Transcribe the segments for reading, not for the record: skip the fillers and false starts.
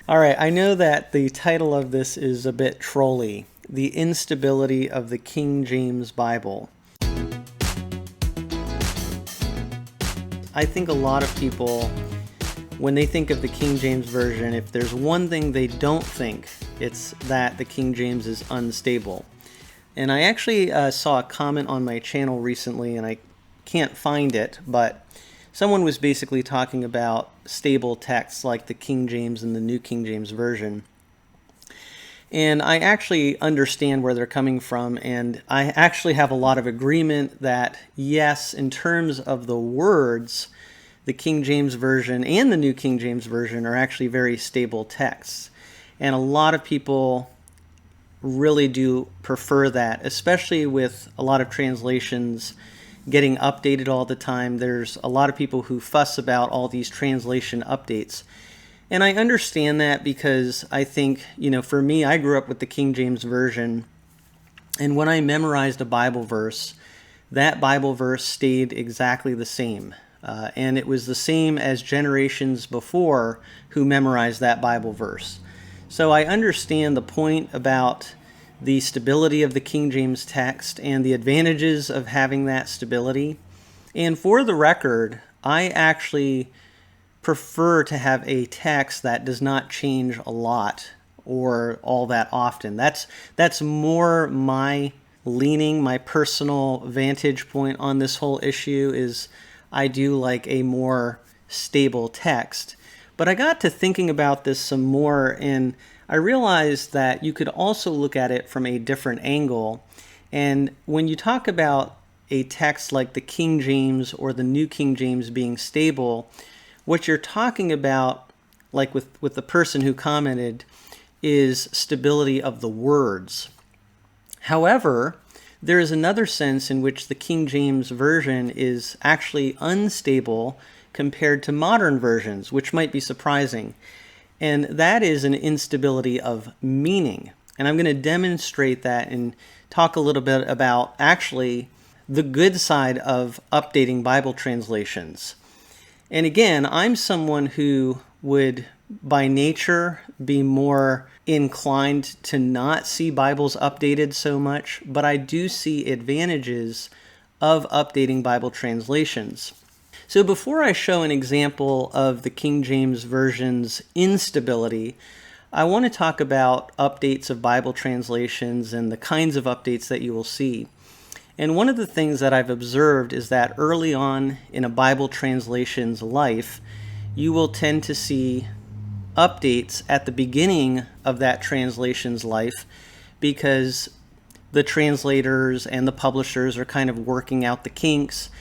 All right, I know that the title of this is a bit trolly, The Instability of the King James Bible. I think a lot of people, when they think of the King James Version, if there's one thing they don't think, it's that the King James is unstable. And I actually saw a comment on my channel recently, and I can't find it, but someone was basically talking about stable texts like the King James and the New King James Version. And I actually understand where they're coming from, and I actually have a lot of agreement that, yes, in terms of the words, the King James Version and the New King James Version are actually very stable texts. And a lot of people really do prefer that, especially with a lot of translations getting updated all the time. There's a lot of people who fuss about all these translation updates. And I understand that because I think, for me, I grew up with the King James Version. And when I memorized a Bible verse, that Bible verse stayed exactly the same. And it was the same as generations before who memorized that Bible verse. So I understand the point about the stability of the King James text and the advantages of having that stability. And for the record, I actually prefer to have a text that does not change a lot or all that often. That's more my leaning, my personal vantage point on this whole issue is I do like a more stable text. But I got to thinking about this some more, and I realized that you could also look at it from a different angle. And when you talk about a text like the King James or the New King James being stable, what you're talking about, like with the person who commented, is stability of the words. However, there is another sense in which the King James Version is actually unstable compared to modern versions, which might be surprising. And that is an instability of meaning. And I'm going to demonstrate that and talk a little bit about actually the good side of updating Bible translations. And again, I'm someone who would, by nature, be more inclined to not see Bibles updated so much, but I do see advantages of updating Bible translations. So before I show an example of the King James Version's instability, I want to talk about updates of Bible translations and the kinds of updates that you will see. And one of the things that I've observed is that early on in a Bible translation's life, you will tend to see updates at the beginning of that translation's life because the translators and the publishers are kind of working out the kinks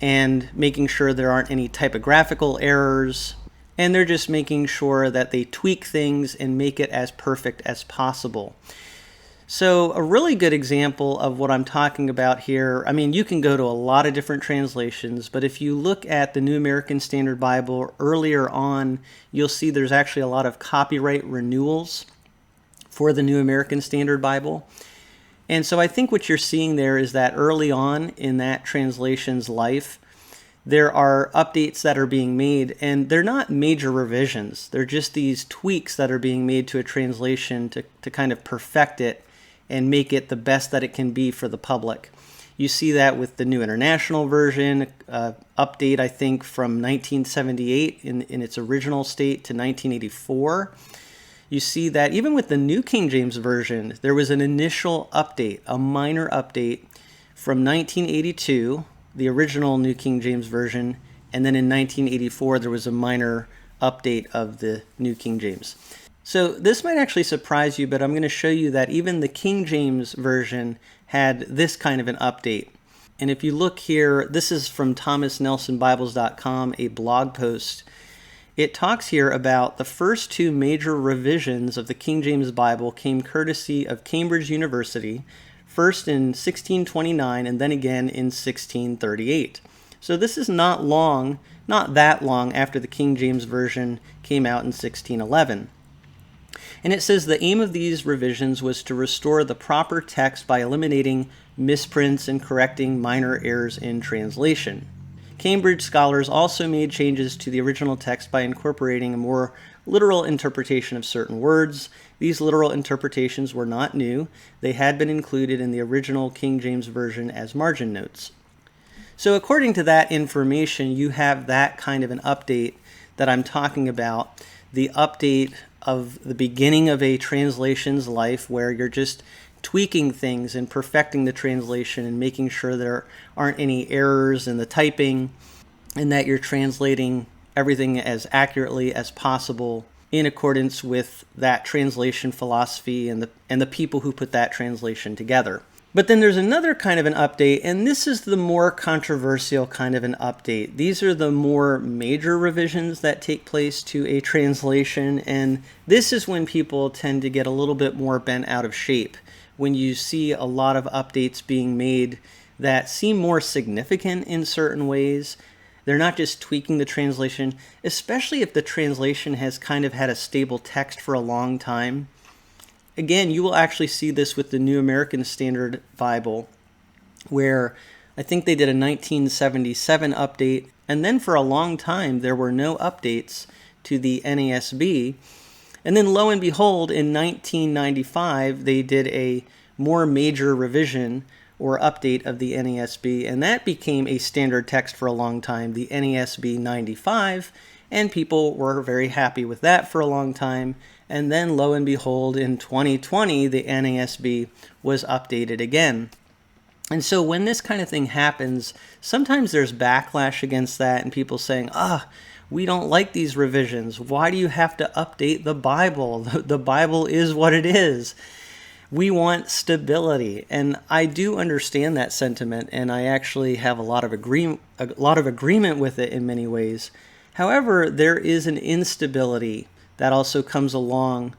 and making sure there aren't any typographical errors, and they're just making sure that they tweak things and make it as perfect as possible. So a really good example of what I'm talking about here, you can go to a lot of different translations, but if you look at the New American Standard Bible earlier on, you'll see there's actually a lot of copyright renewals for the New American Standard Bible. And so I think what you're seeing there is that early on in that translation's life, there are updates that are being made, and they're not major revisions. They're just these tweaks that are being made to a translation to kind of perfect it and make it the best that it can be for the public. You see that with the New International Version, update, I think, from 1978 in its original state to 1984. You see that even with the New King James Version, there was an initial update, a minor update from 1982, the original New King James Version, and then in 1984 there was a minor update of the New King James. So this might actually surprise you, but I'm going to show you that even the King James Version had this kind of an update. And if you look here, this is from ThomasNelsonBibles.com, a blog post. It talks here about the first two major revisions of the King James Bible came courtesy of Cambridge University, first in 1629 and then again in 1638. So this is not that long after the King James Version came out in 1611. And it says the aim of these revisions was to restore the proper text by eliminating misprints and correcting minor errors in translation. Cambridge scholars also made changes to the original text by incorporating a more literal interpretation of certain words. These literal interpretations were not new. They had been included in the original King James Version as margin notes. So according to that information, you have that kind of an update that I'm talking about, the update of the beginning of a translation's life where you're just tweaking things and perfecting the translation and making sure there aren't any errors in the typing and that you're translating everything as accurately as possible in accordance with that translation philosophy and the people who put that translation together. But then there's another kind of an update, and this is the more controversial kind of an update. These are the more major revisions that take place to a translation, and this is when people tend to get a little bit more bent out of shape. When you see a lot of updates being made that seem more significant in certain ways, they're not just tweaking the translation, especially if the translation has kind of had a stable text for a long time. Again, you will actually see this with the New American Standard Bible, where I think they did a 1977 update, and then for a long time there were no updates to the NASB. And then lo and behold, in 1995, they did a more major revision or update of the NASB, and that became a standard text for a long time, the NASB 95, and people were very happy with that for a long time. And then lo and behold, in 2020, the NASB was updated again. And so when this kind of thing happens, sometimes there's backlash against that and people saying, we don't like these revisions. Why do you have to update the Bible? The Bible is what it is. We want stability. And I do understand that sentiment, and I actually have a lot of agreement with it in many ways. However, there is an instability that also comes along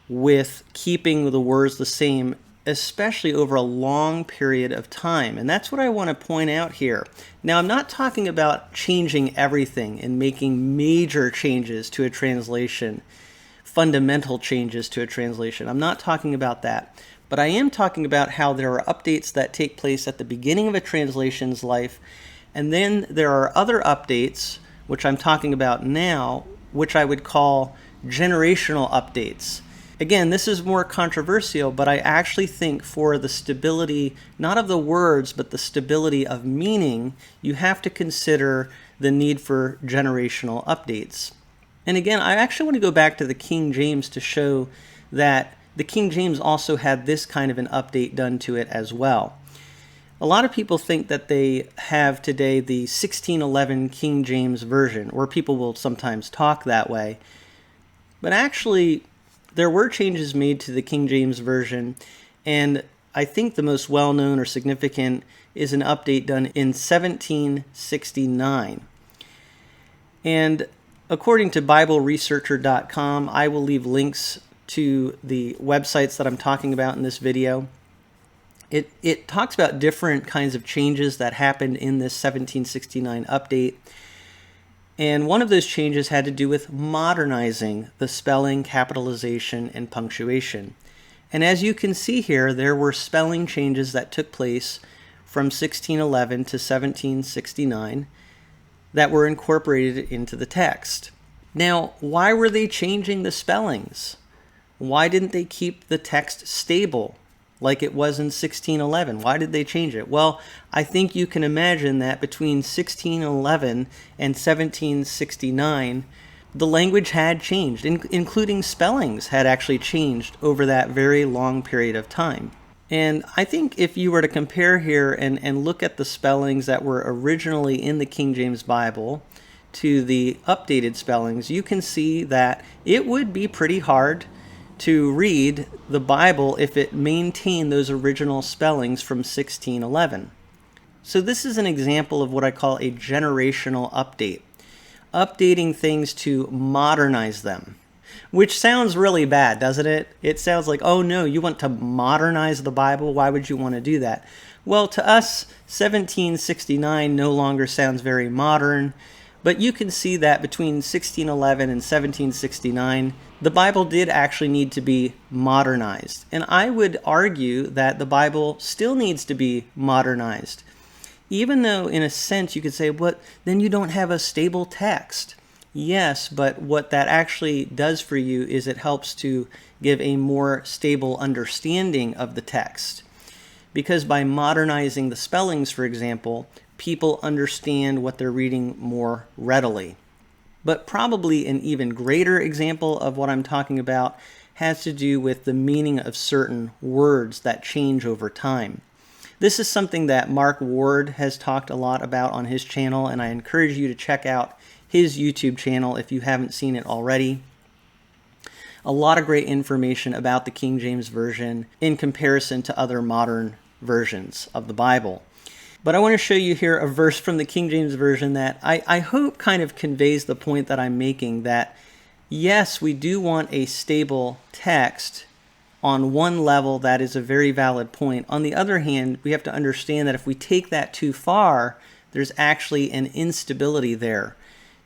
with keeping the words the same, especially over a long period of time. And that's what I want to point out here. Now, I'm not talking about changing everything and making major changes to a translation, fundamental changes to a translation. I'm not talking about that. But I am talking about how there are updates that take place at the beginning of a translation's life, and then there are other updates, which I'm talking about now, which I would call generational updates. Again, this is more controversial, but I actually think for the stability, not of the words, but the stability of meaning, you have to consider the need for generational updates. And again, I actually want to go back to the King James to show that the King James also had this kind of an update done to it as well. A lot of people think that they have today the 1611 King James Version, or people will sometimes talk that way. But actually, there were changes made to the King James Version, and I think the most well-known or significant is an update done in 1769. And according to BibleResearcher.com, I will leave links to the websites that I'm talking about in this video. It talks about different kinds of changes that happened in this 1769 update. And one of those changes had to do with modernizing the spelling, capitalization, and punctuation. And as you can see here, there were spelling changes that took place from 1611 to 1769 that were incorporated into the text. Now, why were they changing the spellings? Why didn't they keep the text stable like it was in 1611? Why did they change it? Well, I think you can imagine that between 1611 and 1769, the language had changed, including spellings had actually changed over that very long period of time. And I think if you were to compare here and look at the spellings that were originally in the King James Bible to the updated spellings, you can see that it would be pretty hard to read the Bible if it maintained those original spellings from 1611. So this is an example of what I call a generational update. Updating things to modernize them. Which sounds really bad, doesn't it? It sounds like, oh no, you want to modernize the Bible? Why would you want to do that? Well, to us, 1769 no longer sounds very modern, but you can see that between 1611 and 1769, the Bible did actually need to be modernized. And I would argue that the Bible still needs to be modernized. even though in a sense you could say, but then you don't have a stable text. Yes, but what that actually does for you is it helps to give a more stable understanding of the text. Because by modernizing the spellings, for example, people understand what they're reading more readily. But probably an even greater example of what I'm talking about has to do with the meaning of certain words that change over time. This is something that Mark Ward has talked a lot about on his channel, and I encourage you to check out his YouTube channel if you haven't seen it already. A lot of great information about the King James Version in comparison to other modern versions of the Bible. But I want to show you here a verse from the King James Version that I hope kind of conveys the point that I'm making, that yes, we do want a stable text. On one level, that is a very valid point. On the other hand, we have to understand that if we take that too far, there's actually an instability there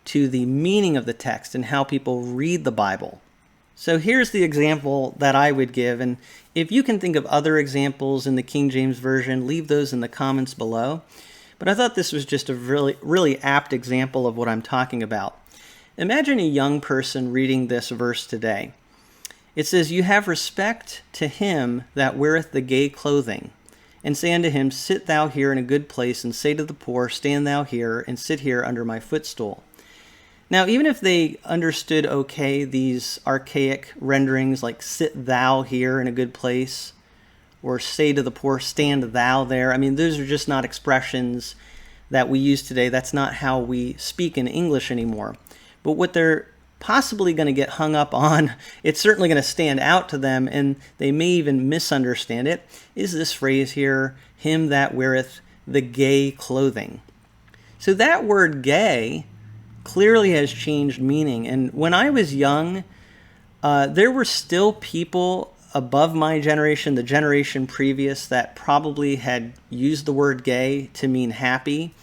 to the meaning of the text and how people read the Bible. So here's the example that I would give, and if you can think of other examples in the King James Version, leave those in the comments below. But I thought this was just a really apt example of what I'm talking about. Imagine a young person reading this verse today. It says, "You have respect to him that weareth the gay clothing, and say unto him, Sit thou here in a good place, and say to the poor, Stand thou here, and sit here under my footstool." Now, even if they understood, okay, these archaic renderings like "sit thou here in a good place," or "say to the poor, stand thou there," I mean, those are just not expressions that we use today. That's not how we speak in English anymore. But what they're possibly going to get hung up on, it's certainly going to stand out to them, and they may even misunderstand it, is this phrase here, "him that weareth the gay clothing." So that word gay clearly has changed meaning. And when I was young, there were still people above my generation, the generation previous, that probably had used the word gay to mean happy.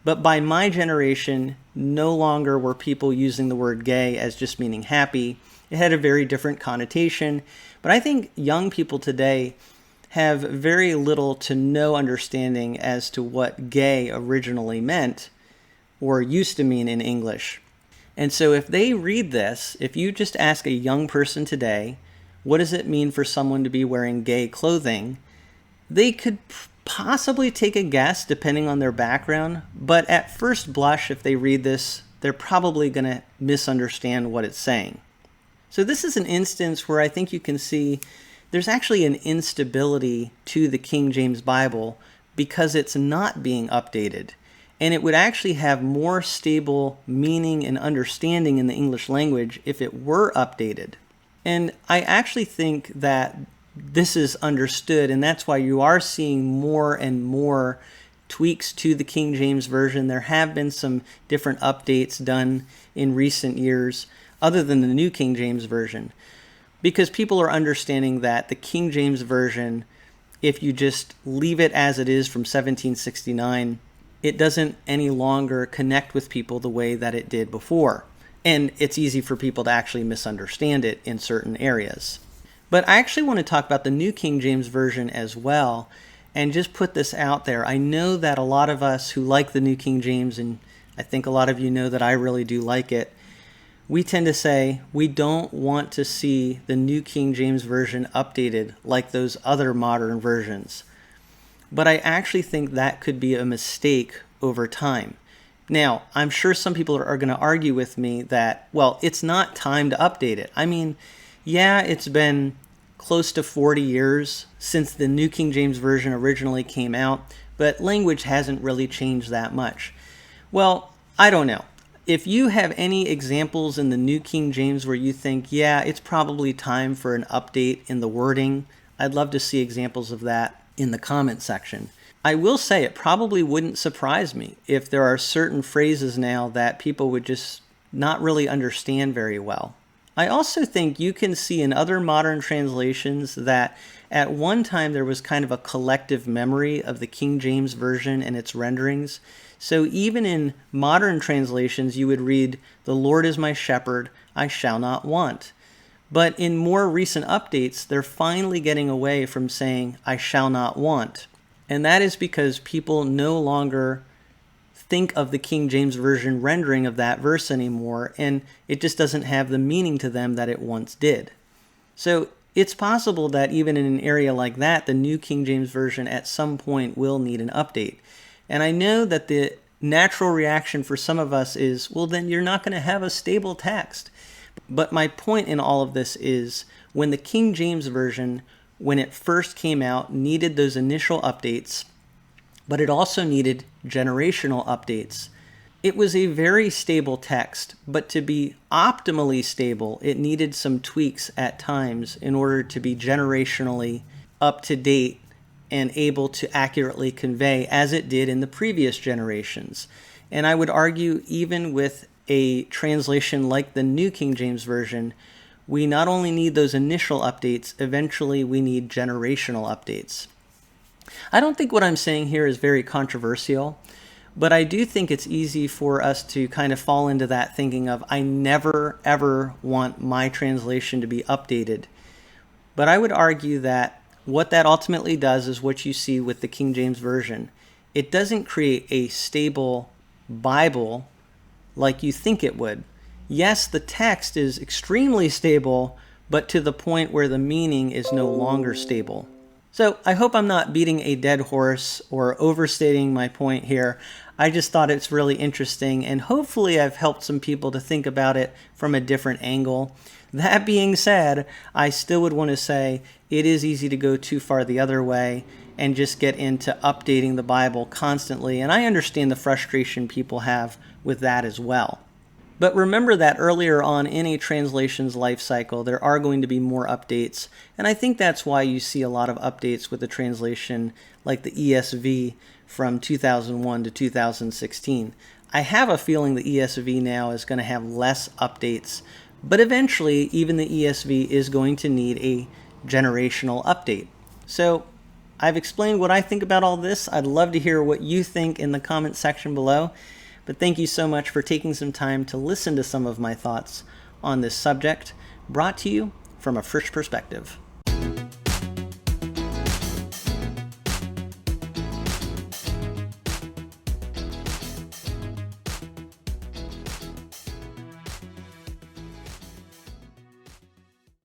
But by my generation, no longer were people using the word gay as just meaning happy. It had a very different connotation. But I think young people today have very little to no understanding as to what gay originally meant or used to mean in English. And so if they read this, if you just ask a young person today, what does it mean for someone to be wearing gay clothing? They could possibly take a guess depending on their background, but at first blush, if they read this, they're probably going to misunderstand what it's saying. So this is an instance where I think you can see there's actually an instability to the King James Bible because it's not being updated. And it would actually have more stable meaning and understanding in the English language if it were updated. And I actually think that this is understood, and that's why you are seeing more and more tweaks to the King James Version. There have been some different updates done in recent years, other than the New King James Version, because people are understanding that the King James Version, if you just leave it as it is from 1769, it doesn't any longer connect with people the way that it did before. And it's easy for people to actually misunderstand it in certain areas. But I actually want to talk about the New King James Version as well, and just put this out there. I know that a lot of us who like the New King James, and I think a lot of you know that I really do like it, we tend to say we don't want to see the New King James Version updated like those other modern versions. But I actually think that could be a mistake over time. Now, I'm sure some people are going to argue with me that, well, it's not time to update it. I mean, yeah, it's been close to 40 years since the New King James Version originally came out, but language hasn't really changed that much. Well, I don't know. If you have any examples in the New King James where you think, yeah, it's probably time for an update in the wording, I'd love to see examples of that in the comment section. I will say it probably wouldn't surprise me if there are certain phrases now that people would just not really understand very well. I also think you can see in other modern translations that at one time there was kind of a collective memory of the King James Version and its renderings. So even in modern translations, you would read, "The Lord is my shepherd, I shall not want." But in more recent updates, they're finally getting away from saying, "I shall not want." And that is because people no longer think of the King James Version rendering of that verse anymore, and it just doesn't have the meaning to them that it once did. So it's possible that even in an area like that, the New King James Version at some point will need an update. And I know that the natural reaction for some of us is, well, then you're not going to have a stable text. But my point in all of this is, when the King James Version, when it first came out, needed those initial updates, but it also needed generational updates. It was a very stable text, but to be optimally stable, it needed some tweaks at times in order to be generationally up to date and able to accurately convey as it did in the previous generations. And I would argue, even with a translation like the New King James Version, we not only need those initial updates, eventually we need generational updates. I don't think what I'm saying here is very controversial, but I do think it's easy for us to kind of fall into that thinking of, I never ever want my translation to be updated. But I would argue that what that ultimately does is what you see with the King James Version. It doesn't create a stable Bible like you think it would. Yes, the text is extremely stable, but to the point where the meaning is no longer stable. So I hope I'm not beating a dead horse or overstating my point here. I just thought it's really interesting, and hopefully I've helped some people to think about it from a different angle. That being said, I still would want to say it is easy to go too far the other way and just get into updating the Bible constantly, and I understand the frustration people have with that as well. But remember that earlier on in a translation's life cycle, there are going to be more updates. And I think that's why you see a lot of updates with the translation like the ESV from 2001 to 2016. I have a feeling the ESV now is going to have less updates, but eventually even the ESV is going to need a generational update. So I've explained what I think about all this. I'd love to hear what you think in the comment section below. But thank you so much for taking some time to listen to some of my thoughts on this subject, brought to you from a Frisch perspective.